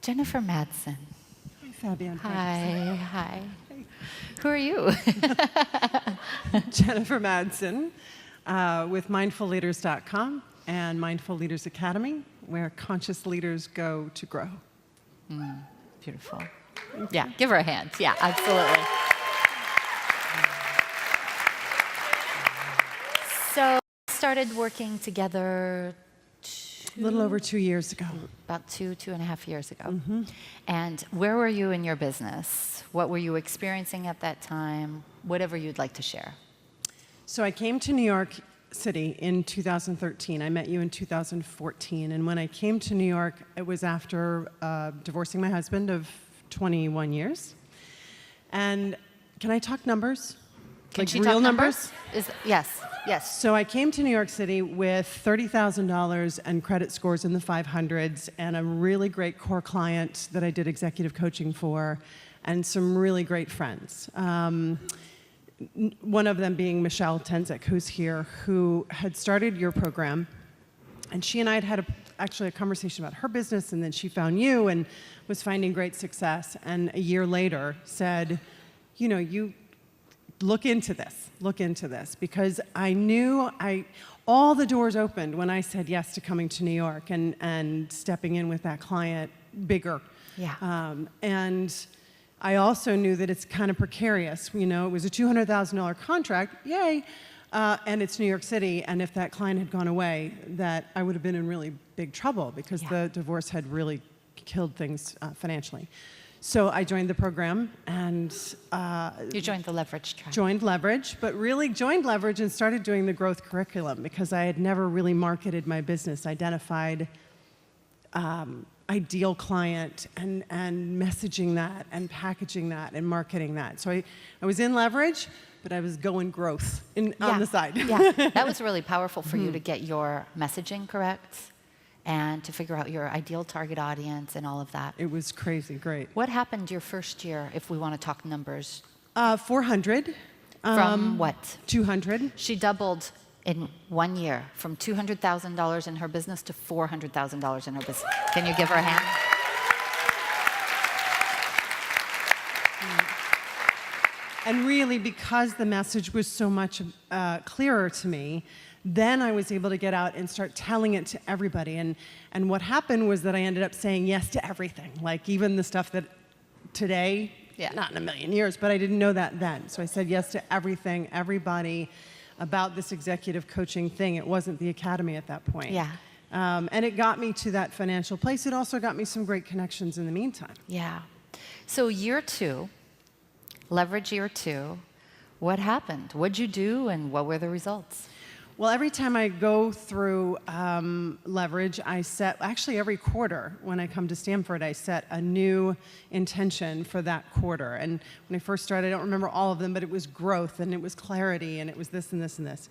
Jenifer Madson. Hi, Fabian. Hi. Who are you? Jenifer Madson with mindfulleaders.com and Mindful Leaders Academy, where conscious leaders go to grow. Beautiful. Yeah, give her a hand. Yeah, absolutely. So, started working together A little over 2 years ago. about 2.5 years ago. And where were you in your business? What were you experiencing at that time? Whatever you'd like to share. So I came to New York City in 2013. I met you in 2014. And when I came to New York, it was after divorcing my husband of 21 years. And can I talk numbers? Can she real talk numbers? Yes. So I came to New York City with $30,000 and credit scores in the 500s and a really great core client that I did executive coaching for and some really great friends. One of them being Michelle Tenzik, who's here, who had started your program. And she and I had actually a conversation about her business, and then she found you and was finding great success. And a year later said, you know, you look into this, because I knew all the doors opened when I said yes to coming to New York and stepping in with that client bigger. Yeah. And I also knew that it's kind of precarious. You know, it was a $200,000 contract, yay, and it's New York City, and if that client had gone away, that I would have been in really big trouble because the divorce had really killed things financially. So I joined the program and... you joined the Leverage tribe. Joined Leverage, but really joined Leverage and started doing the growth curriculum because I had never really marketed my business, identified ideal client and messaging that and packaging that and marketing that. So I was in Leverage, but I was going growth on the side. Yeah, that was really powerful for you to get your messaging correct and to figure out your ideal target audience and all of that. It was crazy great. What happened your first year, if we want to talk numbers? 400. From what? 200. She doubled in 1 year from $200,000 in her business to $400,000 in her business. Can you give her a hand? And really, because the message was so much clearer to me, then I was able to get out and start telling it to everybody. And what happened was that I ended up saying yes to everything, like even the stuff that today, not in a million years, but I didn't know that then. So I said yes to everything, everybody about this executive coaching thing. It wasn't the academy at that point. Yeah. And it got me to that financial place. It also got me some great connections in the meantime. Yeah. So year 2, Leverage year 2, what happened? What'd you do and what were the results? Well, every time I go through Leverage, I set, actually every quarter when I come to Stanford, I set a new intention for that quarter. And when I first started, I don't remember all of them, but it was growth and it was clarity and it was this and this and this.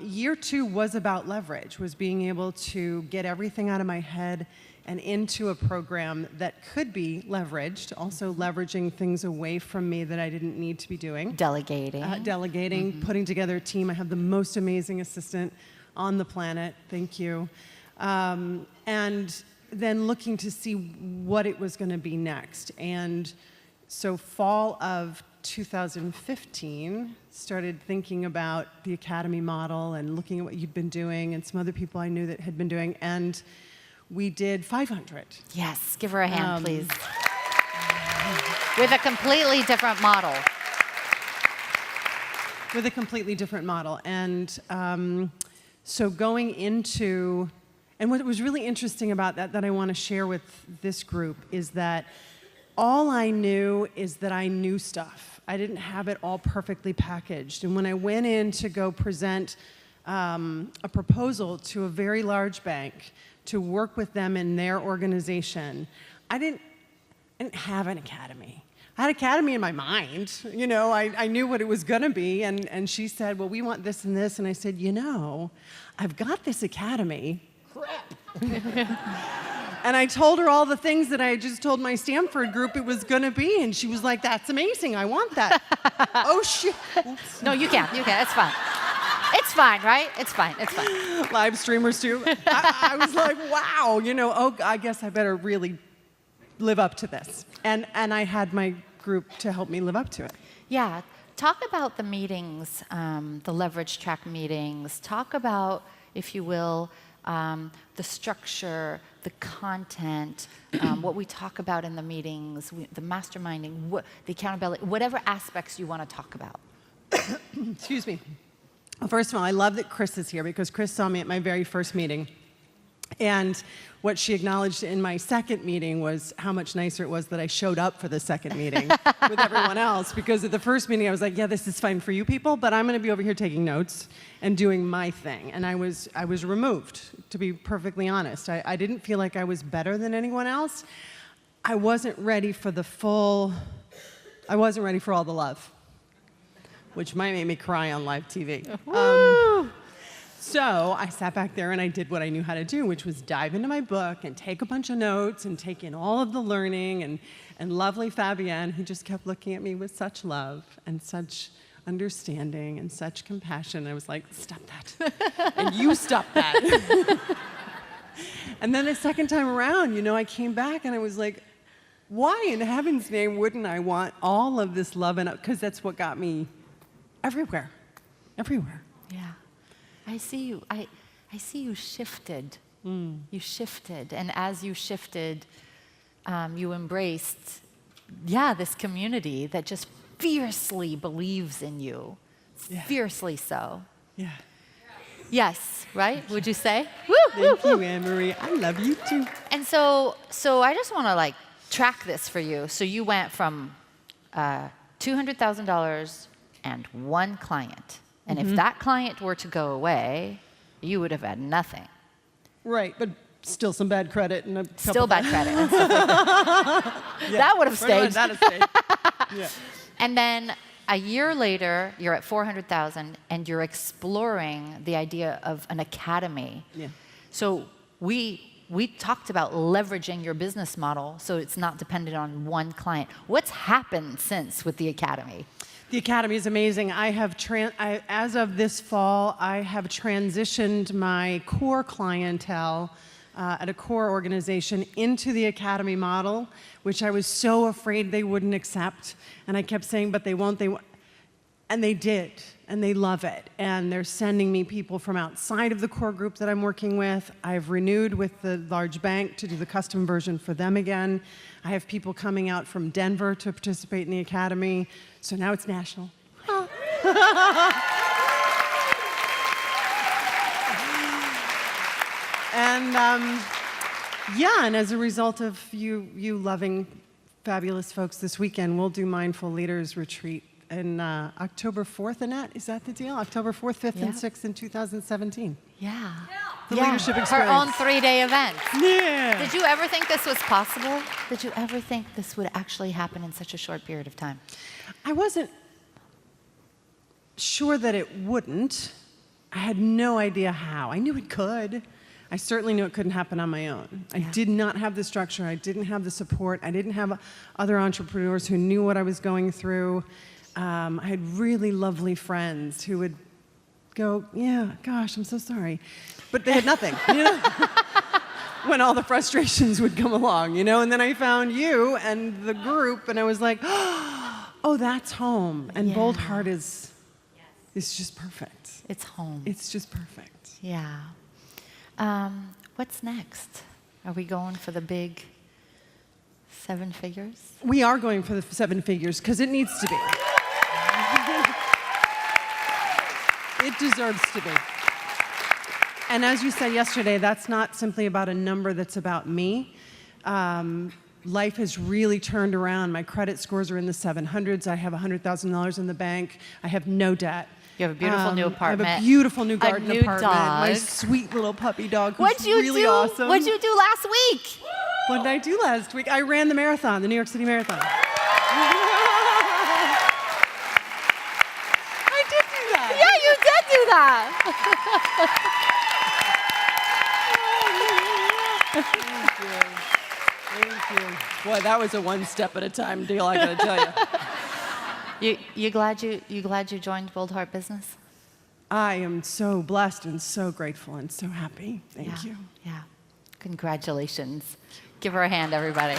Year 2 was about leverage, was being able to get everything out of my head and into a program that could be leveraged, also leveraging things away from me that I didn't need to be doing. Delegating. Putting together a team. I have the most amazing assistant on the planet, thank you. And then looking to see what it was going to be next. And so fall of 2015, started thinking about the academy model and looking at what you'd been doing and some other people I knew that had been doing. And we did 500. Yes, give her a hand, please. With a completely different model. With a completely different model. And so going into, and what was really interesting about that I want to share with this group is that all I knew is that I knew stuff. I didn't have it all perfectly packaged. And when I went in to go present a proposal to a very large bank to work with them in their organization, I didn't have an academy. I had academy in my mind. You know, I knew what it was going to be. And she said, well, we want this and this. And I said, you know, I've got this academy. Crap. And I told her all the things that I had just told my Stanford group it was going to be. And she was like, that's amazing. I want that. Oh, shit. Oops. No, you can. It's fine. It's fine, right? It's fine. Live streamers, too. I was like, wow. You know, oh, I guess I better really live up to this. And I had my group to help me live up to it. Yeah. Talk about the meetings, the leverage track meetings. Talk about, if you will, the structure, the content, what we talk about in the meetings, the masterminding, the accountability, whatever aspects you want to talk about. Excuse me. Well, first of all, I love that Chris is here because Chris saw me at my very first meeting. And what she acknowledged in my second meeting was how much nicer it was that I showed up for the second meeting with everyone else. Because at the first meeting, I was like, yeah, this is fine for you people, but I'm going to be over here taking notes and doing my thing. And I was removed, to be perfectly honest. I didn't feel like I was better than anyone else. I wasn't ready for all the love, which might make me cry on live TV. So I sat back there and I did what I knew how to do, which was dive into my book and take a bunch of notes and take in all of the learning, and lovely Fabienne, who just kept looking at me with such love and such understanding and such compassion. I was like, stop that. And you stop that. And then the second time around, I came back and I was like, why in heaven's name wouldn't I want all of this love? Because that's what got me everywhere. Yeah. I see you. I see you shifted. You shifted, and as you shifted, you embraced, this community that just fiercely believes in you, fiercely so. Yeah. Yes, right? Would you say? Thank you, Anne-Marie. I love you too. And so I just want to track this for you. So you went from $200,000 and one client. And if that client were to go away, you would have had nothing. Right, but still some bad credit and a couple Still bad credit and stuff like that. That would have stayed. That would have stayed. Yeah. And then a year later, you're at 400,000 and you're exploring the idea of an academy. Yeah. So we talked about leveraging your business model so it's not dependent on one client. What's happened since with the academy? The Academy is amazing. As of this fall, I have transitioned my core clientele at a core organization into the Academy model, which I was so afraid they wouldn't accept. And I kept saying, but they won't, and they did, and they love it. And they're sending me people from outside of the core group that I'm working with. I've renewed with the large bank to do the custom version for them again. I have people coming out from Denver to participate in the Academy. So now it's national. And as a result of you loving fabulous folks this weekend, we'll do Mindful Leaders Retreat in October 4th, Annette, is that the deal? October 4th, 5th, and 6th in 2017. Yeah. The leadership experience. Her own 3-day event. Yeah. Did you ever think this was possible? Did you ever think this would actually happen in such a short period of time? I wasn't sure that it wouldn't. I had no idea how. I knew it could. I certainly knew it couldn't happen on my own. I did not have the structure. I didn't have the support. I didn't have other entrepreneurs who knew what I was going through. I had really lovely friends who would go, yeah, gosh, I'm so sorry. But they had nothing, when all the frustrations would come along, And then I found you and the group, and I was like, oh, that's home. And Boldheart is just perfect. It's home. It's just perfect. Yeah. What's next? Are we going for the big 7 figures? We are going for the 7 figures because it needs to be. It deserves to be. And as you said yesterday, that's not simply about a number, that's about me. Life has really turned around. My credit scores are in the 700s. I have $100,000 in the bank. I have no debt. You have a beautiful new apartment. I have a beautiful new garden apartment. Dog. My sweet little puppy dog who's really awesome. What'd you do last week? What did I do last week? I ran the marathon, the New York City Marathon. I did do that. Yeah, you did do that. Thank you. Boy, that was a one step at a time deal, I gotta tell you. You glad you joined Boldheart Business? I am so blessed and so grateful and so happy. Thank you. Yeah. Congratulations. Give her a hand, everybody.